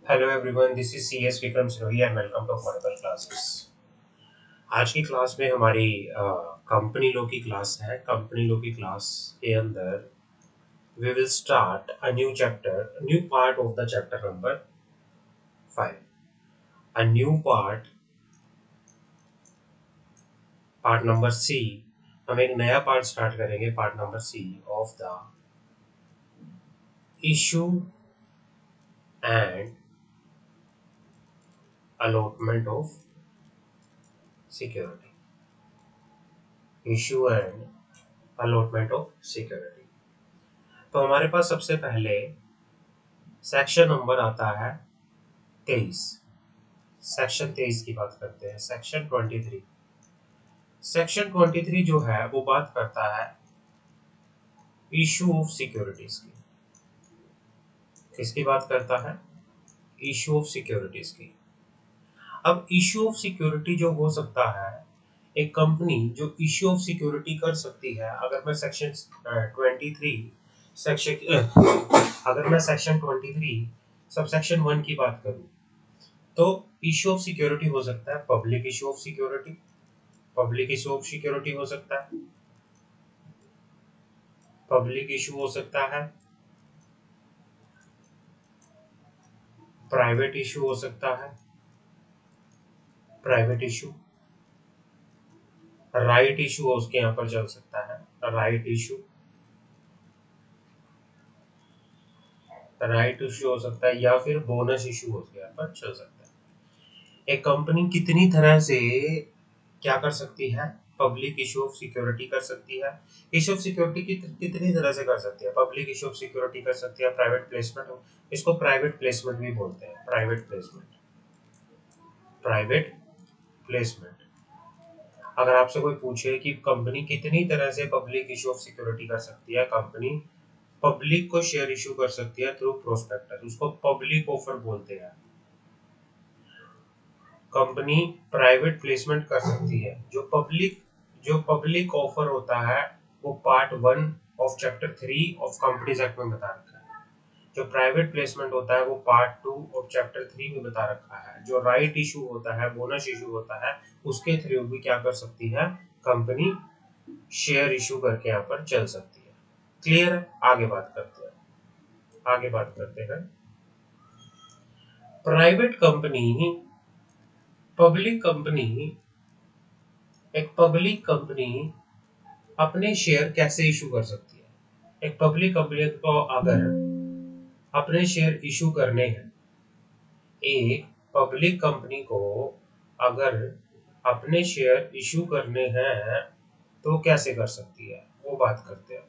Hello everyone, this is C S Vikram Sirohi and welcome to affordable classes. आज की class में हमारी कंपनी लॉ की क्लास है। कंपनी लॉ की क्लास के अंदर we will start a new chapter, new part of the chapter number 5। A new part number C. हम एक नया पार्ट स्टार्ट करेंगे, part number C of the issue and allotment of security. Issue and allotment of security. तो हमारे पास सबसे पहले section number आता है 23। सेक्शन 23 की बात करते हैं। सेक्शन 23 जो है वो बात करता है इशू ऑफ सिक्योरिटीज की। किसकी बात करता है? इशू ऑफ सिक्योरिटीज की। अब इशू ऑफ सिक्योरिटी जो हो सकता है, एक कंपनी जो इशू ऑफ सिक्योरिटी कर सकती है, अगर मैं सेक्शन 23 सब सेक्शन 1 की बात करूं, तो इशू ऑफ सिक्योरिटी हो सकता है public issue of security. Public issue of security हो सकता है, पब्लिक इशू हो सकता है, प्राइवेट इशू हो सकता है, प्राइवेट इशू, राइट इशू उसके यहाँ पर चल सकता है, राइट इशू, राइट इशू हो सकता है, या फिर बोनस इशू उसके यहाँ पर चल सकता है। एक कंपनी कितनी तरह से क्या कर सकती है? पब्लिक इशू ऑफ सिक्योरिटी कर सकती है। इशू ऑफ सिक्योरिटी की कितनी तरह से कर सकती है? पब्लिक इशू ऑफ सिक्योरिटी कर सकती है, प्राइवेट प्लेसमेंट, इसको प्राइवेट प्लेसमेंट भी बोलते हैं। Private placement, private placement. अगर आपसे कोई पूछे कि कंपनी कितनी तरह से पब्लिक इशू ऑफ सिक्योरिटी कर सकती है, कंपनी पब्लिक को शेयर इशू कर सकती है थ्रू प्रोस्पेक्टस, उसको पब्लिक ऑफर बोलते हैं। कंपनी प्राइवेट प्लेसमेंट कर सकती है। जो पब्लिक ऑफर होता है वो part 1 of chapter 3 of companies act में बता रखा है। जो प्राइवेट प्लेसमेंट होता है वो पार्ट 2 ऑफ चैप्टर 3 में बता रखा है। जो राइट इशू होता है, बोनस इशू होता है, उसके थ्रू भी क्या कर सकती है कंपनी? शेयर इशू करके यहाँ पर चल सकती है। क्लियर है? आगे बात करते हैं। आगे बात करते हैं। प्राइवेट कंपनी, पब्लिक कंपनी, एक पब्लिक कंपनी अपने शेयर कैसे इशू कर सकती है? एक पब्लिक कंपनी को अगर अपने शेयर इशू करने हैं, एक पब्लिक कंपनी को अगर अपने शेयर इशू करने हैं तो कैसे कर सकती है, वो बात करते हैं।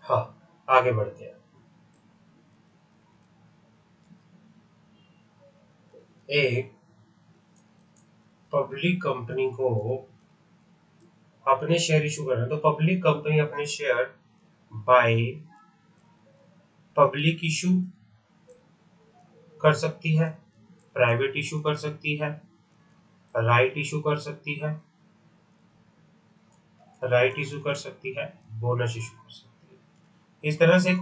हाँ, आगे बढ़ते हैं। एक पब्लिक कंपनी को अपने शेयर इशू करना है, तो पब्लिक कंपनी अपने शेयर बाय पब्लिक इशू कर सकती है, प्राइवेट इशू कर सकती है, राइट इशू कर सकती है, राइट इशू कर सकती है, बोनस इशू कर सकती है। इस तरह से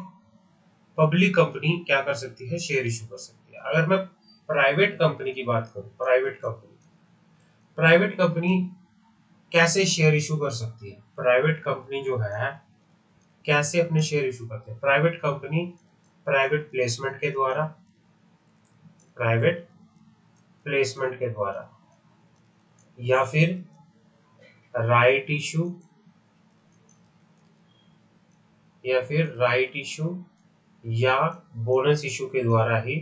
पब्लिक कंपनी क्या कर सकती है? शेयर इशू कर सकती है। अगर मैं प्राइवेट कंपनी की बात करूं, प्राइवेट कंपनी कैसे शेयर इशू कर सकती है? प्राइवेट कंपनी जो है कैसे अपने शेयर इशू करते हैं? प्राइवेट कंपनी प्राइवेट प्लेसमेंट के द्वारा, प्राइवेट प्लेसमेंट के द्वारा, या फिर राइट इशू, या फिर राइट इशू या बोनस इशू के द्वारा ही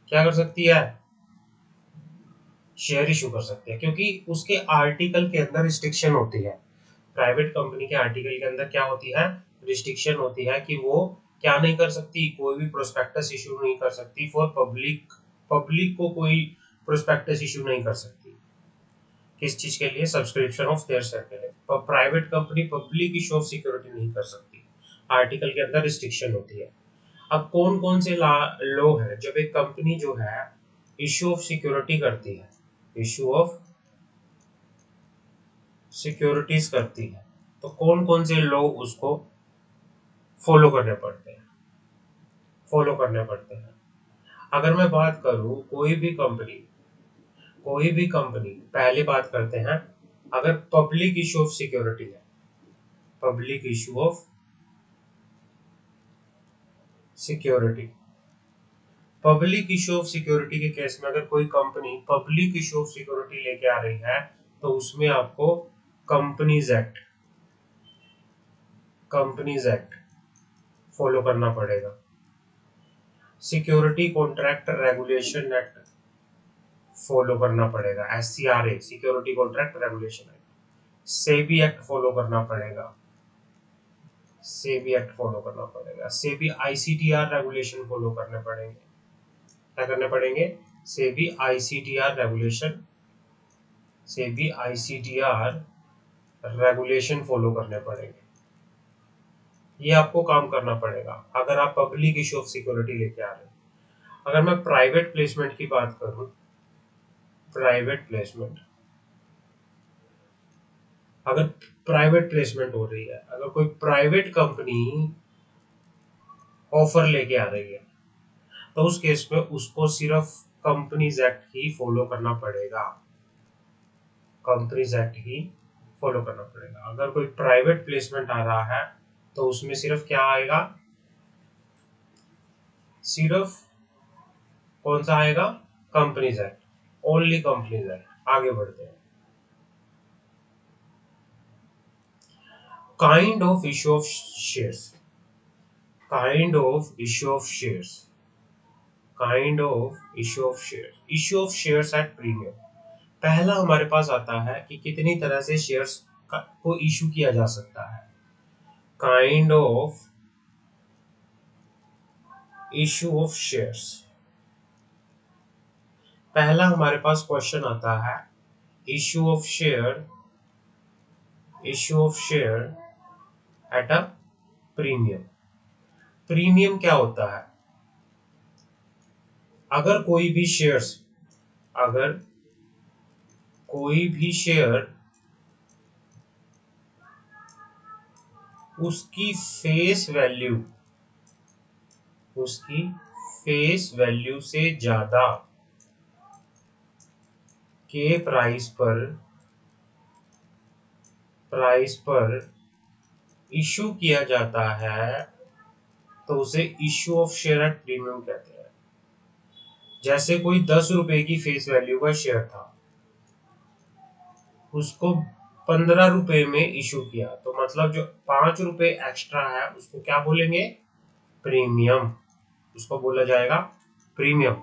क्या कर सकती है? शेयर इशू कर सकती है। क्योंकि उसके आर्टिकल के अंदर रिस्ट्रिक्शन होती है। प्राइवेट कंपनी के आर्टिकल के अंदर क्या होती है? रिस्ट्रिक्शन होती है कि वो क्या नहीं कर सकती? कोई भी प्रोस्पेक्टस इशू नहीं कर सकती फॉर पब्लिक। पब्लिक को कोई प्रोस्पेक्टस इशू नहीं कर सकती। किस चीज के लिए? सब्सक्रिप्शन ऑफ शेयर के लिए। पर private company public issue of security नहीं कर सकती। आर्टिकल के अंदर रिस्ट्रिक्शन होती है। अब कौन कौन से लॉ है जब एक कंपनी जो है इश्यू ऑफ सिक्योरिटी करती है, इश्यू ऑफ सिक्योरिटीज करती है, तो कौन कौन से लॉ उसको फॉलो करने पड़ते हैं, फॉलो करने पड़ते हैं। अगर मैं बात करूं कोई भी कंपनी पहले बात करते हैं, अगर पब्लिक इश्यू ऑफ सिक्योरिटी है, public issue of security, public issue of security के केस में अगर कोई company public issue of security लेके आ रही है तो उसमें आपको कंपनीज एक्ट फॉलो करना पड़ेगा, security contract regulation act follow करना पड़ेगा, SCRA security contract regulation act, SEBI act follow करना पड़ेगा, सेबी एक्ट फॉलो करना पड़ेगा, सेबी ICTR रेगुलेशन फॉलो करने पड़ेंगे। क्या करने पड़ेंगे? SEBI ICTR regulation, SEBI ICTR regulation follow करने पड़ेंगे। ये आपको काम करना पड़ेगा अगर आप पब्लिक इश्यू ऑफ सिक्योरिटी लेके आ रहे हैं। अगर मैं प्राइवेट प्लेसमेंट की बात करूं, प्राइवेट प्लेसमेंट, अगर प्राइवेट प्लेसमेंट हो रही है, अगर कोई प्राइवेट कंपनी ऑफर लेके आ रही है तो उस केस में उसको सिर्फ कंपनीज एक्ट ही फॉलो करना पड़ेगा, कंपनीज एक्ट ही फॉलो करना पड़ेगा। अगर कोई प्राइवेट प्लेसमेंट आ रहा है तो उसमें सिर्फ क्या आएगा, सिर्फ कौन सा आएगा? Companies act, only companies act. आगे बढ़ते हैं। Kind of issue of shares, kind of issue of shares, kind of issue of shares, issue of shares at premium. पहला हमारे पास आता है कि कितनी तरह से शेयर्स को इशू किया जा सकता है, kind of issue of shares. पहला हमारे पास क्वेश्चन आता है issue of share, issue of share at a premium. Premium क्या होता है? अगर कोई भी शेयर्स, अगर कोई भी शेयर उसकी फेस वैल्यू, उसकी फेस वैल्यू से ज्यादा के प्राइस पर इशू किया जाता है तो उसे issue of share at premium कहते हैं। जैसे कोई 10 रुपए की फेस वैल्यू का शेयर था, उसको 15 रुपए में इशू किया, तो मतलब जो 5 रुपए एक्स्ट्रा है उसको क्या बोलेंगे? प्रीमियम, उसको बोला जाएगा premium.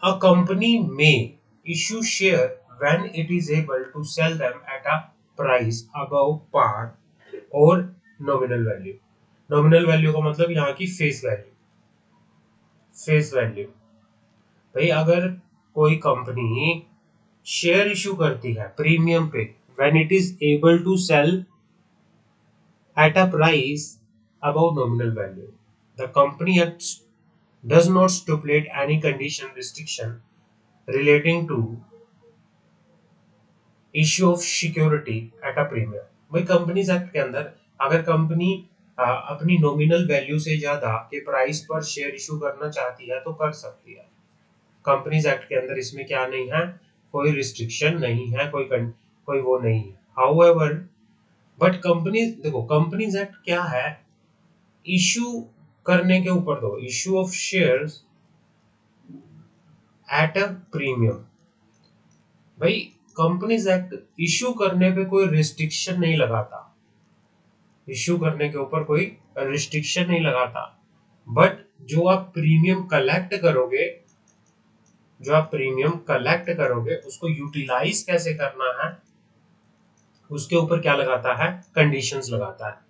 A company may issue share when it is able to sell them at a price above par or nominal value। nominal value का मतलब यहाँ की फेस वैल्यू, फेस वैल्यू। भाई अगर कोई कंपनी शेयर इशू करती है प्रीमियम पे, when it is able to sell at a price above nominal value, the company does not stipulate any condition restriction relating to issue of security at a premium. भाई companies act के अंदर अगर company अपनी nominal value से ज्यादा के price पर share issue करना चाहती है तो कर सकती है। कंपनीज एक्ट के अंदर इसमें क्या नहीं है, कोई रिस्ट्रिक्शन नहीं है, कोई वो नहीं है। हाउएवर बट कंपनीज, देखो कंपनीज एक्ट क्या है, इशू करने के ऊपर दो, issue of shares at a premium. भाई कंपनीज एक्ट इशू करने पे कोई रिस्ट्रिक्शन नहीं लगाता, इशू करने के ऊपर कोई रिस्ट्रिक्शन नहीं लगाता, बट जो आप प्रीमियम कलेक्ट करोगे, जो आप प्रीमियम कलेक्ट करोगे उसको यूटिलाइज कैसे करना है उसके ऊपर क्या लगाता है? कंडीशंस लगाता है।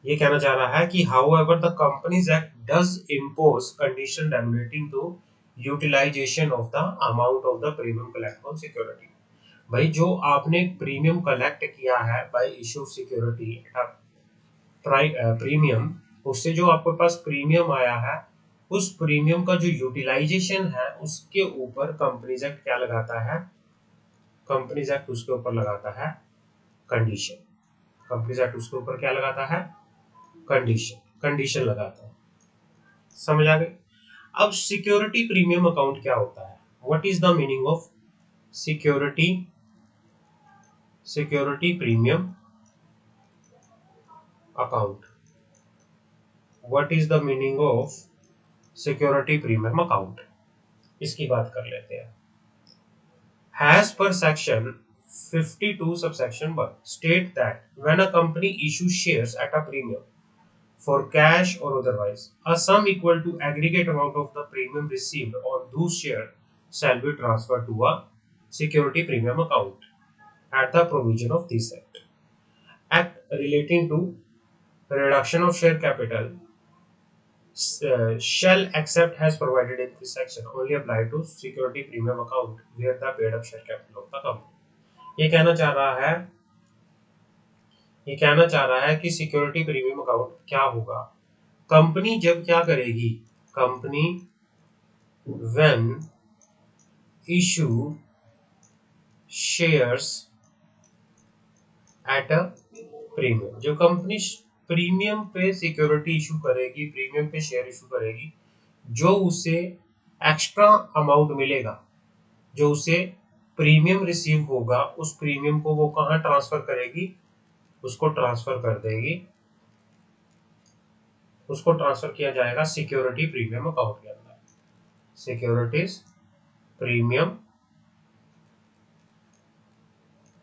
ये कहना चाह रहा है कि however the companies act does impose condition regulating to utilization of the amount of the premium collect on security. भाई जो आपने प्रीमियम कलेक्ट किया है by issue of security premium, उससे जो आपके पास प्रीमियम आया है उस प्रीमियम का जो यूटिलाइजेशन है उसके ऊपर कंपनीज एक्ट क्या लगाता है, कंपनीज एक्ट उसके ऊपर लगाता है कंडीशन। कंपनीज एक्ट उसके ऊपर क्या लगाता है, कंडीशन, कंडीशन लगाता है। समझ आ गई। अब सिक्योरिटी प्रीमियम अकाउंट क्या होता है, what is the meaning of security, security premium account, what is the meaning of security premium account, इसकी बात कर लेते हैं। As per section 52 subsection 1 state that when a company issues shares at a premium for cash or otherwise, a sum equal to aggregate amount of the premium received on those shares shall be transferred to a security premium account at the provision of this act. Act relating to reduction of share capital shall accept has provided in this section only apply to security premium account where the paid up share capital of the company. ये कहना चाह रहा है, ये कहना चाह रहा है कि सिक्योरिटी प्रीमियम अकाउंट क्या होगा, कंपनी जब क्या करेगी, company when issue shares at a premium, जो कंपनी प्रीमियम पे सिक्योरिटी इशू करेगी, प्रीमियम पे शेयर इशू करेगी, जो उसे एक्स्ट्रा अमाउंट मिलेगा, जो उसे प्रीमियम रिसीव होगा, उस प्रीमियम को वो कहाँ ट्रांसफर करेगी, उसको ट्रांसफर कर देगी, उसको ट्रांसफर किया जाएगा सिक्योरिटी प्रीमियम अकाउंट के अंदर, सिक्योरिटीज प्रीमियम,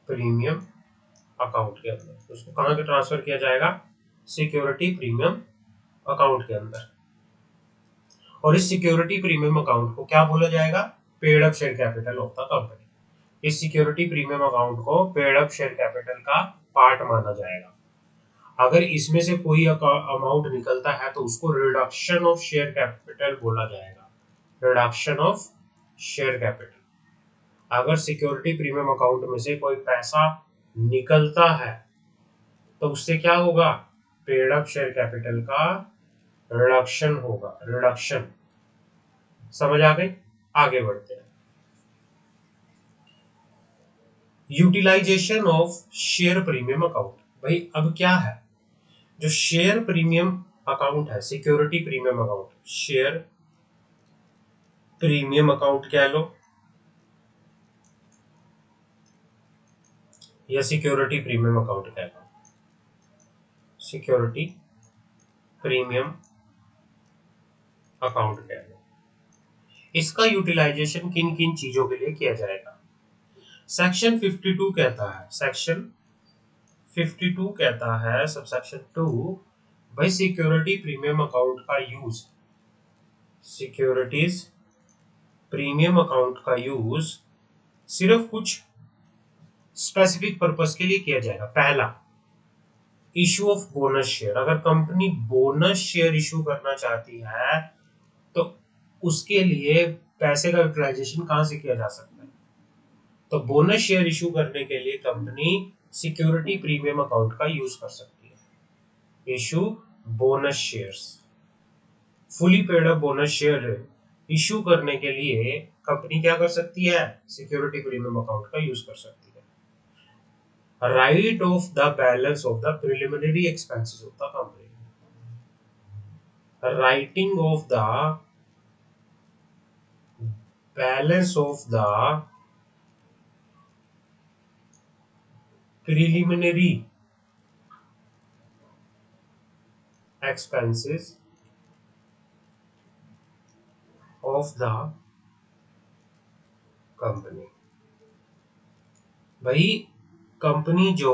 प्रीमियम अकाउंट के अंदर, उसको कहाँ पे ट्रांसफर किया जाएगा, सिक्योरिटी प्रीमियम अकाउंट के अंदर। और इस सिक्योरिटी प्रीमियम अकाउंट को क्या बोला जाएगा, paid up share capital of the company. इस सिक्योरिटी प्रीमियम अकाउंट को पेड अप शेयर कैपिटल का पार्ट माना जाएगा। अगर इसमें से कोई अमाउंट निकलता है तो उसको रिडक्शन ऑफ शेयर कैपिटल बोला जाएगा, रिडक्शन ऑफ शेयर कैपिटल। अगर सिक्योरिटी प्रीमियम अकाउंट में से कोई पैसा निकलता है तो उससे क्या होगा, पेड अप शेयर कैपिटल का रिडक्शन होगा, रिडक्शन। समझ आ गई, आगे बढ़ते हैं। Utilization of share premium account, भाई अब क्या है, जो शेयर प्रीमियम अकाउंट है, security premium account, share premium account कह लो या सिक्योरिटी प्रीमियम अकाउंट कह लो, सिक्योरिटी प्रीमियम अकाउंट कह लो, इसका यूटिलाइजेशन किन किन चीजों के लिए किया जाएगा। सेक्शन 52 कहता है, सेक्शन 52 कहता है सबसेक्शन 2, भाई सिक्योरिटी प्रीमियम अकाउंट का यूज, सिक्योरिटीज प्रीमियम अकाउंट का यूज सिर्फ कुछ स्पेसिफिक पर्पस के लिए किया जाएगा। पहला, इशू ऑफ बोनस शेयर, अगर कंपनी बोनस शेयर इशू करना चाहती है तो उसके लिए पैसे का यूटिलाइजेशन कहां से किया जा सकता है, तो बोनस शेयर इशू करने के लिए कंपनी सिक्योरिटी प्रीमियम अकाउंट का यूज कर सकती है। Issue bonus shares, fully paid up bonus share issue करने के लिए कंपनी क्या कर सकती है, सिक्योरिटी प्रीमियम अकाउंट का यूज कर सकती है। Right of the balance of the preliminary expenses of the company, writing of the balance of the preliminary expenses of the company। भाई कंपनी जो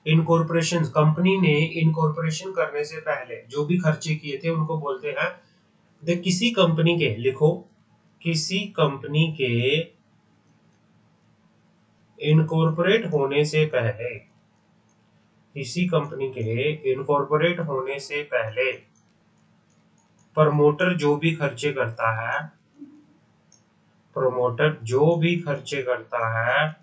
इनकॉर्पोरेशन, कंपनी ने इनकॉर्पोरेशन करने से पहले जो भी खर्चे किए थे उनको बोलते हैं, देख किसी कंपनी के, लिखो किसी कंपनी के इनकॉर्पोरेट होने से पहले, किसी कंपनी के इनकॉर्पोरेट होने से पहले प्रमोटर जो भी खर्चे करता है, प्रमोटर जो भी खर्चे करता है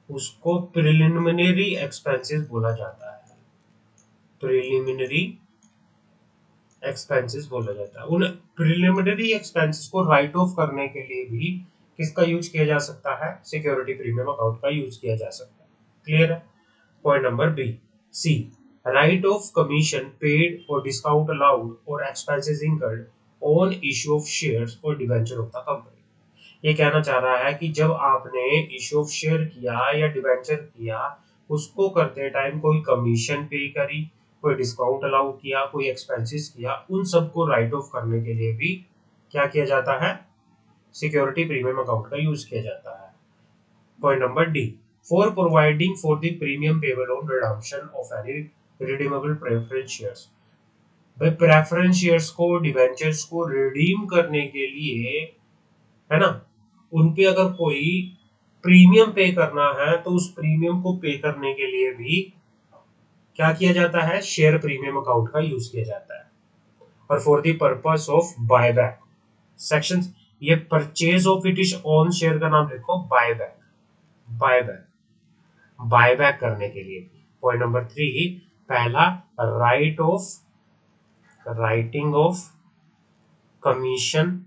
उसको प्रिलिमिनरी एक्सपेंसेस बोला जाता है, प्रिलिमिनरी एक्सपेंसेस बोला जाता है। उन प्रिलिमिनरी एक्सपेंसेस को राइट ऑफ करने के लिए भी किसका यूज किया जा सकता है? सिक्योरिटी प्रीमियम अकाउंट का यूज किया जा सकता है। क्लियर है? Point number B C, write off commission paid और डिस्काउंट अलाउड और expenses incurred on issue of shares और डिवेंचर ऑफ द कंपनी। ये कहना चाह रहा है कि जब आपने इश्यू ऑफ शेयर किया या डिवेंचर किया, उसको करते टाइम कोई कमीशन पे करी, कोई डिस्काउंट अलाउ किया, कोई एक्सपेंसेस किया, उन सबको राइट ऑफ करने के लिए भी क्या किया जाता है? सिक्योरिटी प्रीमियम अकाउंट का यूज किया जाता है। Point number D, for providing for the premium payable on redemption of any redeemable preference shares. भाई प्रेफरेंस शेयर्स को, डिवेंचर्स को रिडीम करने के लिए, है ना, उन पे अगर कोई प्रीमियम पे करना है तो उस प्रीमियम को पे करने के लिए भी क्या किया जाता है? शेयर प्रीमियम अकाउंट का यूज किया जाता है। और for the purpose of buyback section, ये purchase of it is on share का नाम लिखो बायबैक, बायबैक, बायबैक करने के लिए। पॉइंट नंबर 3, पहला राइटिंग ऑफ कमीशन,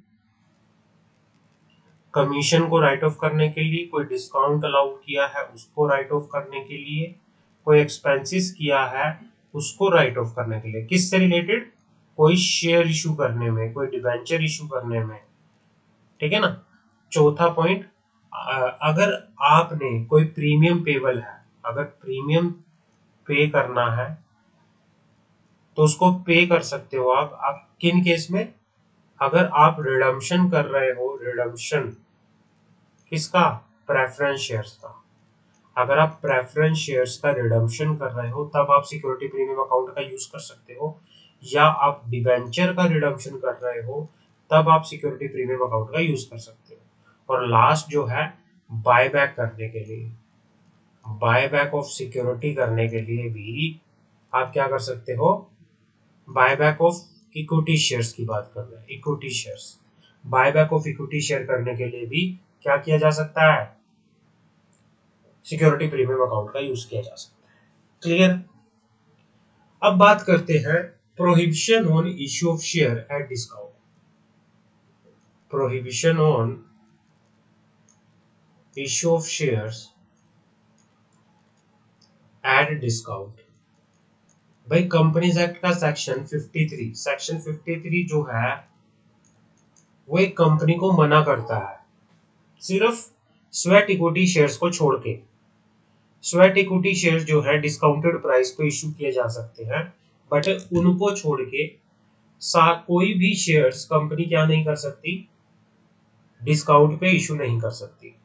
कमीशन को राइट ऑफ करने के लिए, कोई डिस्काउंट अलाउ किया है उसको राइट ऑफ करने के लिए, कोई एक्सपेंसेस किया है उसको राइट ऑफ करने के लिए। किससे रिलेटेड? कोई शेयर इशू करने में, कोई डिवेंचर इशू करने में। ठीक है ना? चौथा पॉइंट, अगर आपने कोई प्रीमियम पेबल है, अगर प्रीमियम पे करना है तो उसको पे कर सकते हो आप किन केस में? अगर आप रिडम्पशन कर रहे हो, रिडम्पशन किसका? प्रेफरेंस शेयर्स का। अगर आप प्रेफरेंस शेयर्स का रिडम्पशन कर रहे हो तब आप सिक्योरिटी प्रीमियम अकाउंट का यूज कर सकते हो, या आप डिवेंचर का रिडम्पशन कर रहे हो तब आप सिक्योरिटी प्रीमियम अकाउंट का यूज कर सकते हो। और लास्ट जो है, बायबैक करने के लिए, बायबैक ऑफ सिक्योरिटी करने के लिए भी आप क्या कर सकते हो? बायबैक ऑफ इक्विटी शेयर्स की बात कर रहे हैं, equity shares. Buyback of equity share करने के लिए भी क्या किया जा सकता है? सिक्योरिटी प्रीमियम अकाउंट का यूज किया जा सकता है। क्लियर? अब बात करते हैं prohibition on issue of share at discount. Prohibition on issue of shares at discount. भाई कंपनीज एक्ट का सेक्शन 53, सेक्शन 53 जो है वो एक कंपनी को मना करता है, सिर्फ स्वेट इक्विटी शेयर्स को छोड़ के। स्वेट इक्विटी शेयर्स जो है डिस्काउंटेड प्राइस पे इशू किए जा सकते हैं, बट उनको छोड़ के कोई भी शेयर्स कंपनी क्या नहीं कर सकती? डिस्काउंट पे इशू नहीं कर सकती।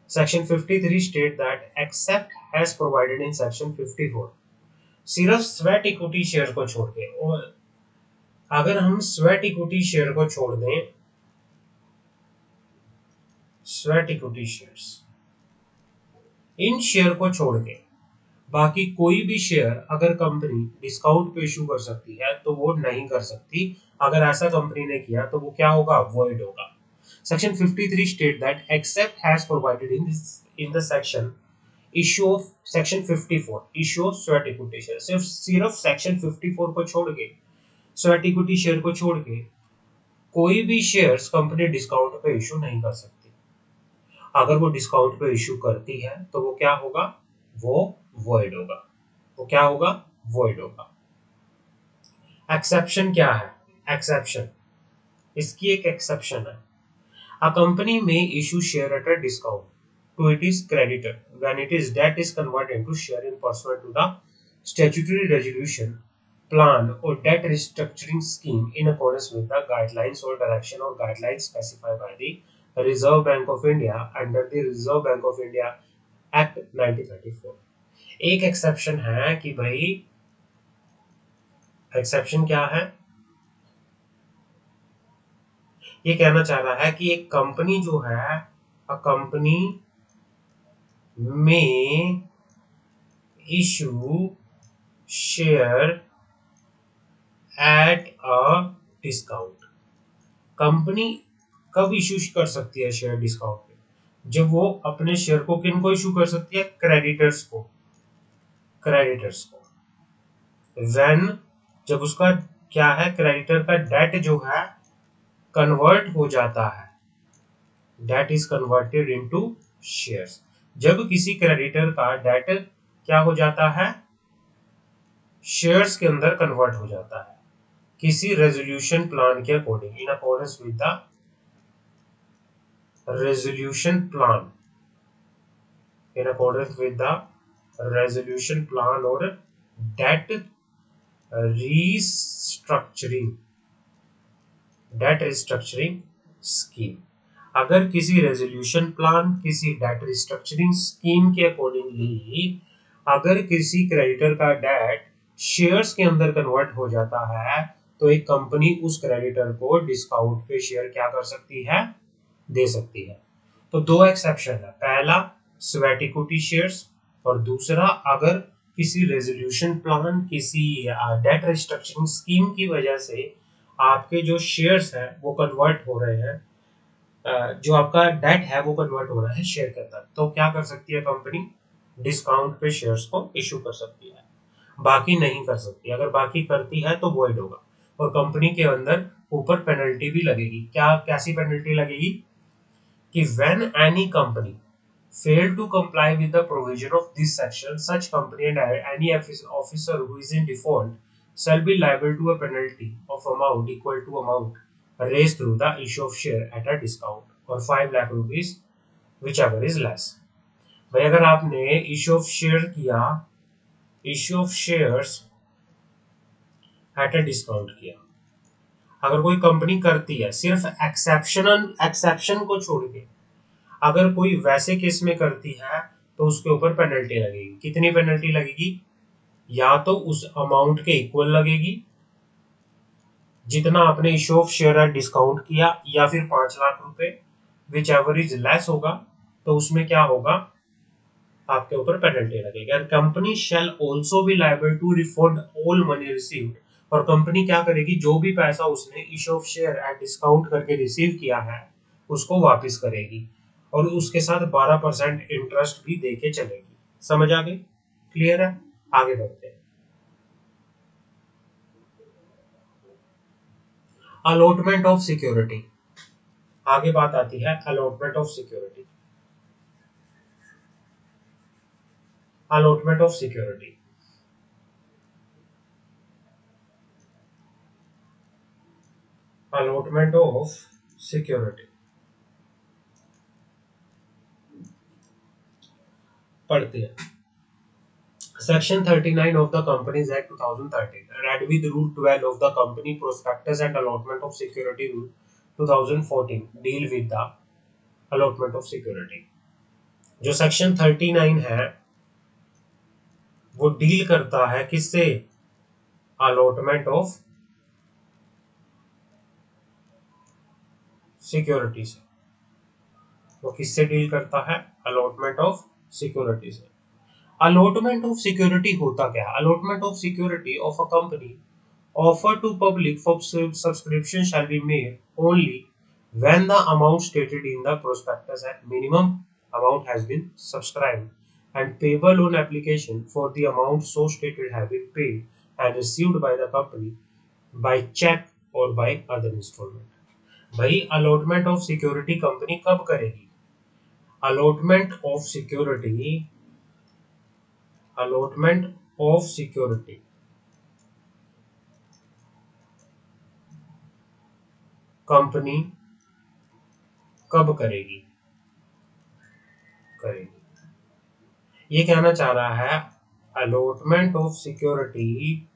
Section 53 state that except has provided in section 54, सिर्फ स्वेट इक्विटी शेयर को छोड़ के। और अगर हम स्वेट इक्विटी शेयर को छोड़ दें, स्वेट इक्विटी शेयर्स, इन शेयर को छोड़ के बाकी कोई भी शेयर अगर कंपनी डिस्काउंट पे इशू कर सकती है तो वो नहीं कर सकती। अगर ऐसा कंपनी ने किया तो वो क्या होगा? वॉइड होगा। Section 53 state that except has provided in the section issue of section 54 issue of sweat equity share, सिर्फ सेक्शन 54 को छोड़ के, स्वेट इक्विटी शेयर को छोड़ के कोई भी शेयर्स कंपनी डिस्काउंट पे इशू नहीं कर सकती। अगर वो डिस्काउंट पे इशू करती है तो वो क्या होगा? वो वॉइड होगा। वो क्या होगा? वॉइड होगा। एक्सेप्शन क्या है? एक्सेप्शन, इसकी एक एक्सेप्शन है। अ कंपनी में issue share at a discount to it is creditor when it is debt is converted into share in pursuant to the statutory resolution plan or debt restructuring scheme in accordance with the guidelines or direction or guidelines specified by the Reserve Bank of India under the Reserve Bank of India Act 1934। एक exception है कि भाई, exception क्या है? ये कहना चाह रहा है कि एक कंपनी जो है, अ कंपनी में issue share at a discount. Company कब इशू कर सकती है शेयर डिस्काउंट पे? जब वो अपने शेयर को किन को इशू कर सकती है? क्रेडिटर्स को, क्रेडिटर्स को। व्हेन, जब उसका क्या है, क्रेडिटर का डेट जो है कन्वर्ट हो जाता है, debt is converted into shares. जब किसी क्रेडिटर का डेट क्या हो जाता है, शेयर्स के अंदर कन्वर्ट हो जाता है किसी रेजोल्यूशन प्लान के according, in accordance with the resolution plan, in accordance with the resolution plan और debt restructuring, debt restructuring scheme. अगर किसी रेजोल्यूशन प्लान, किसी डेट रिस्ट्रक्चरिंग स्कीम के अकॉर्डिंगली अगर किसी क्रेडिटर का डेट शेयर्स के अंदर कन्वर्ट हो जाता है, तो एक कंपनी उस क्रेडिटर को डिस्काउंट पे शेयर क्या कर सकती है, दे सकती है। तो दो एक्सेप्शन है, पहला स्वेट इक्विटी शेयर्स और दूसरा अगर किसी रेजोल्यूशन प्लान, किसी डेट रिस्ट्रक्चरिंग स्कीम की वजह से आपके जो शेयर्स हैं वो कन्वर्ट हो रहे हैं, जो आपका डेट है वो कन्वर्ट हो रहा है शेयर के अंदर, तो क्या कर सकती है कंपनी, डिस्काउंट पे शेयर्स को इशू कर सकती है, बाकी नहीं कर सकती। अगर बाकी करती है तो वॉइड होगा और कंपनी के अंदर ऊपर पेनल्टी भी लगेगी। क्या कैसी पेनल्टी लगेगी कि when any company fail to comply with the provision of this section, such company and any officer who is in default shall be liable to a penalty of amount equal to amount raised through the issue of share at a discount or 5 lakh rupees whichever is less। भाई अगर आपने issue of share किया, issue of shares at a discount किया, अगर कोई company करती है सिर्फ एक्सेप्शन को छोड़ के, अगर कोई वैसे केस में करती है तो उसके ऊपर पेनल्टी लगेगी। कितनी पेनल्टी लगेगी, या तो उस अमाउंट के इक्वल लगेगी जितना आपने इश्यू ऑफ शेयर डिस्काउंट किया, या फिर 5 लाख रुपए, विच एवर इज लेस होगा तो उसमें क्या होगा, आपके ऊपर पेनल्टी लगेगी। And company shall also be liable to refund all money received, और कंपनी क्या करेगी, जो भी पैसा उसने issue of share at discount करके रिसीव किया है उसको वापस करेगी, और उसके साथ 12% इंटरेस्ट भी देके चलेगी। समझ आ गई, क्लियर है, आगे बढ़ते हैं। अलॉटमेंट ऑफ सिक्योरिटी, आगे बात आती है allotment of security. Allotment of security, allotment of security पढ़ते हैं। Section 39 of the Companies Act 2013, read with Rule 12 of the Company Prospectus and Allotment of Security Rule 2014, deal with the allotment of security। जो section 39 है वो deal करता है किससे, allotment of security से। वो किससे डील करता है, अलॉटमेंट ऑफ सिक्योरिटी से। अलॉटमेंट ऑफ सिक्योरिटी होता क्या है, allotment of security of a company offer to public for subscription shall be made only when the amount stated in the prospectus at minimum amount has been subscribed and payable on application for the amount so stated have been paid and received by the company by check or by other installment। भाई allotment of security company कब करेगी, allotment of security, allotment of security company कब करेगी, करेगी। ये कहना चाह रहा है allotment of security,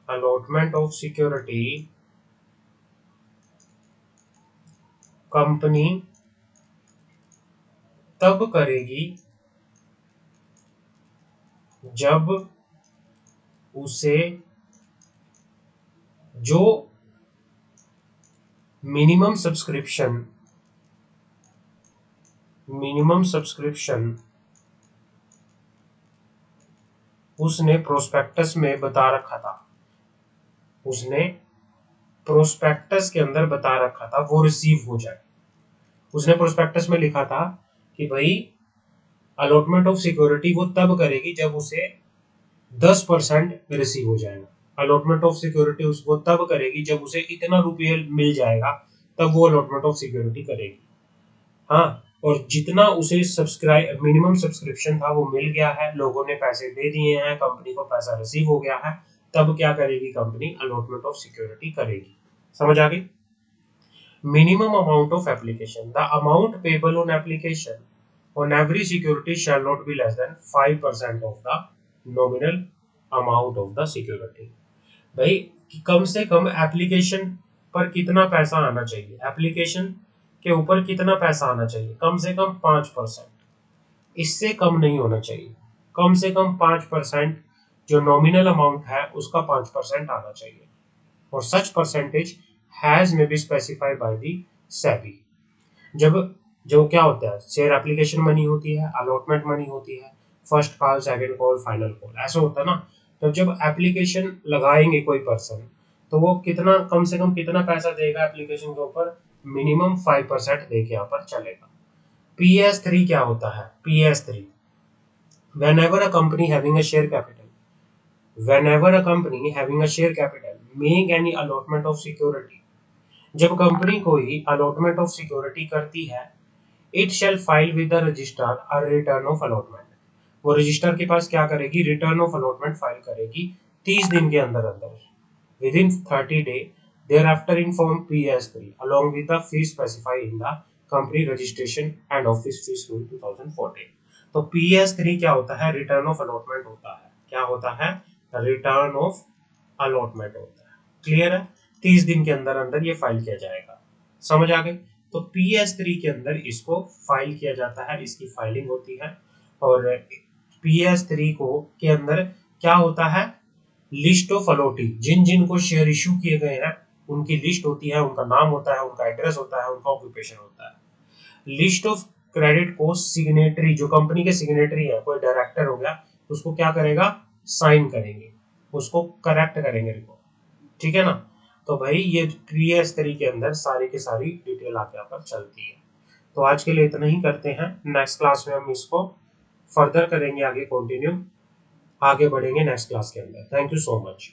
allotment of security company तब करेगी जब उसे जो मिनिमम सब्सक्रिप्शन उसने प्रोस्पेक्टस में बता रखा था, उसने प्रोस्पेक्टस के अंदर बता रखा था वो रिसीव हो जाए। उसने प्रोस्पेक्टस में लिखा था कि भाई अलॉटमेंट ऑफ सिक्योरिटी वो तब करेगी जब उसे 10% रिसीव हो जाएगा। अलॉटमेंट ऑफ सिक्योरिटी उसको तब करेगी जब उसे इतना रुपये मिल जाएगा, तब वो अलॉटमेंट ऑफ सिक्योरिटी करेगी। हाँ, और जितना उसे सब्सक्राइब मिनिमम सब्सक्रिप्शन था वो मिल गया है, लोगों ने पैसे दे दिए हैं, कंपनी को पैसा रिसीव हो गया है, तब क्या करेगी कंपनी? अलॉटमेंट ऑफ सिक्योरिटी करेगी। समझ आ गई? Minimum amount of application, the amount payable on application on every security shall not be less than 5% of the nominal amount of the security। भाई कि कम से कम एप्लीकेशन पर कितना पैसा आना चाहिए, एप्लीकेशन के ऊपर कितना पैसा आना चाहिए? कम से कम 5%, इससे कम नहीं होना चाहिए। कम से कम 5% जो नॉमिनल अमाउंट है उसका 5% आना चाहिए, और such percentage has may be specified by the SEBI. जब जो क्या होता है, शेयर एप्लीकेशन मनी होती है, अलॉटमेंट मनी होती है, first call, second call, final call, ऐसा होता है ना। तो जब एप्लीकेशन लगाएंगे कोई पर्सन, तो वो कितना, कम से कम कितना पैसा देगा एप्लीकेशन के ऊपर? मिनिमम 5% देके यहाँ पर चलेगा। PS3 क्या होता है? PS3, whenever a company having a share capital, whenever a company having a share capital make any allotment of security, जब कंपनी कोई अलॉटमेंट ऑफ सिक्योरिटी करती है, it shall file with the registrar a return of allotment. वो register के पास क्या करेगी? Return of allotment file करेगी 30 दिन के अंदर अंदर, within 30 day. Thereafter inform PS3 along with the fee specified in the company registration and office fees rule 2014। तो PS3 क्या होता है? रिटर्न ऑफ अलॉटमेंट होता है। क्या होता है? रिटर्न ऑफ अलॉटमेंट होता है। क्लियर है? 30 दिन के अंदर अंदर ये फाइल किया जाएगा। समझ आ गई? तो PS3 के अंदर इसको फाइल किया जाता है, इसकी फाइलिंग होती है। और PS3 को के अंदर क्या होता है? लिस्ट ऑफ अलॉटी, जिन जिन को शेयर इश्यू किए गए हैं उनकी लिस्ट होती है, उनका नाम होता है, उनका एड्रेस होता है, उनका ऑक्यूपेशन होता है। लिस्ट ऑफ क्रेडिट को सिग्नेटरी, जो कंपनी के सिग्नेटरी है, कोई डायरेक्टर हो गया, उसको क्या करेगा? साइन करेंगे, उसको करेक्ट करेंगे रिपोर्ट। ठीक है ना? तो भाई ये PS3 के अंदर सारी की सारी डिटेल आके यहाँ पर चलती है। तो आज के लिए इतना ही करते हैं, नेक्स्ट क्लास में हम इसको फर्दर करेंगे, आगे कंटिन्यू आगे बढ़ेंगे नेक्स्ट क्लास के अंदर। Thank you so much.